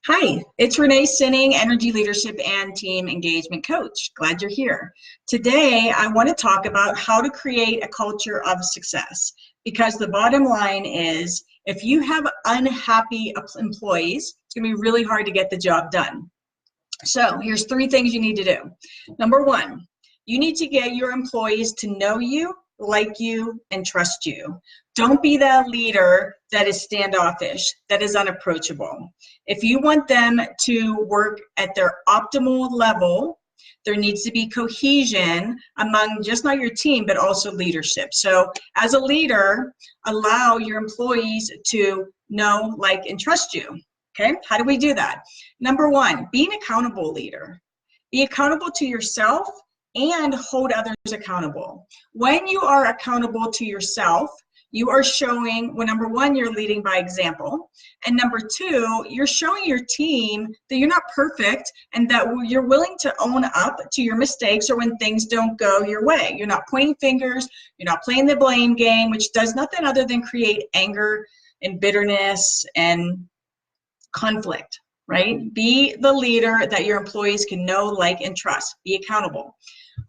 Hi, it's Renee Sinning, Energy Leadership and Team Engagement Coach. Glad you're here. Today, I want to talk about how to create a culture of success, because the bottom line is if you have unhappy employees, it's going to be really hard to get the job done. So here's 3 things you need to do. Number 1, you need to get your employees to know you, like you, and trust you. Don't be that leader that is standoffish, that is unapproachable. If you want them to work at their optimal level, there needs to be cohesion among just not your team, but also leadership. So as a leader, allow your employees to know, like, and trust you. Okay, how do we do that? Number 1, be an accountable leader. Be accountable to yourself and hold others accountable. When you are accountable to yourself, you are showing, well, number 1, you're leading by example. And number 2, you're showing your team that you're not perfect and that you're willing to own up to your mistakes or when things don't go your way. You're not pointing fingers, you're not playing the blame game, which does nothing other than create anger and bitterness and conflict, right? Be the leader that your employees can know, like, and trust. Be accountable.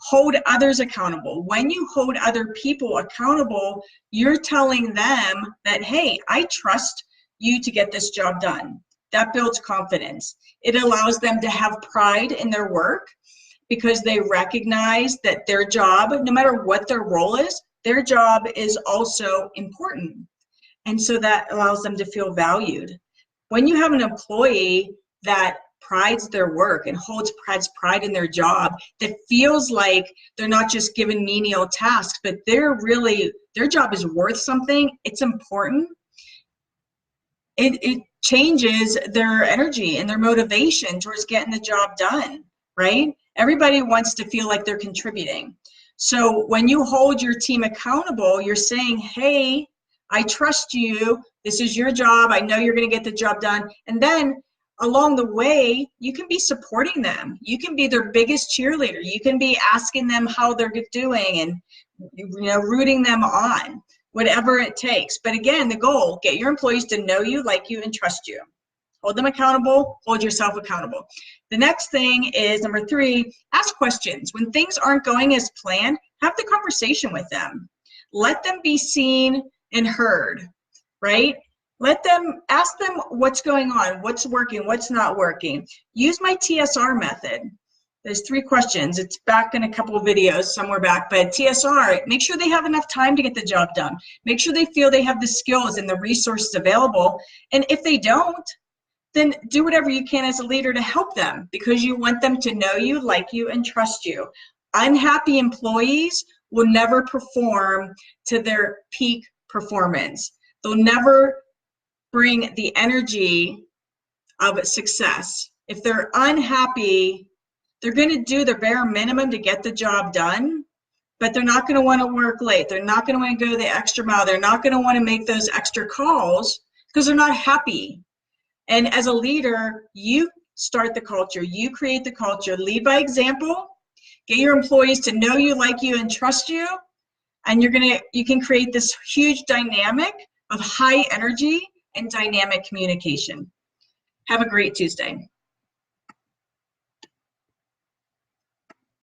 Hold others accountable. When you hold other people accountable, you're telling them that, hey, I trust you to get this job done. That builds confidence. It allows them to have pride in their work because they recognize that their job, no matter what their role is, their job is also important. And so that allows them to feel valued. When you have an employee that prides their work and holds pride in their job, that feels like they're not just given menial tasks, but their job is worth something, it's important, it changes their energy and their motivation towards getting the job done, right? Everybody wants to feel like they're contributing. So when you hold your team accountable, you're saying, hey, I trust you, this is your job, I know you're going to get the job done. And then along the way, you can be supporting them. You can be their biggest cheerleader. You can be asking them how they're doing and, rooting them on, whatever it takes. But again, the goal, get your employees to know you, like you, and trust you. Hold them accountable, hold yourself accountable. The next thing is number 3, ask questions. When things aren't going as planned, have the conversation with them. Let them be seen and heard, right? Ask them what's going on, what's working, what's not working. Use my TSR method. There's 3 questions. It's back in a couple of videos somewhere back, but TSR, make sure they have enough time to get the job done. Make sure they feel they have the skills and the resources available. And if they don't, then do whatever you can as a leader to help them, because you want them to know you, like you, and trust you. Unhappy employees will never perform to their peak performance. They'll never bring the energy of success. If they're unhappy, they're going to do the bare minimum to get the job done, but they're not going to want to work late. They're not going to want to go the extra mile. They're not going to want to make those extra calls because they're not happy. And as a leader, you start the culture. You create the culture. Lead by example. Get your employees to know you, like you, and trust you. And you can create this huge dynamic of high energy and dynamic communication. Have a great Tuesday.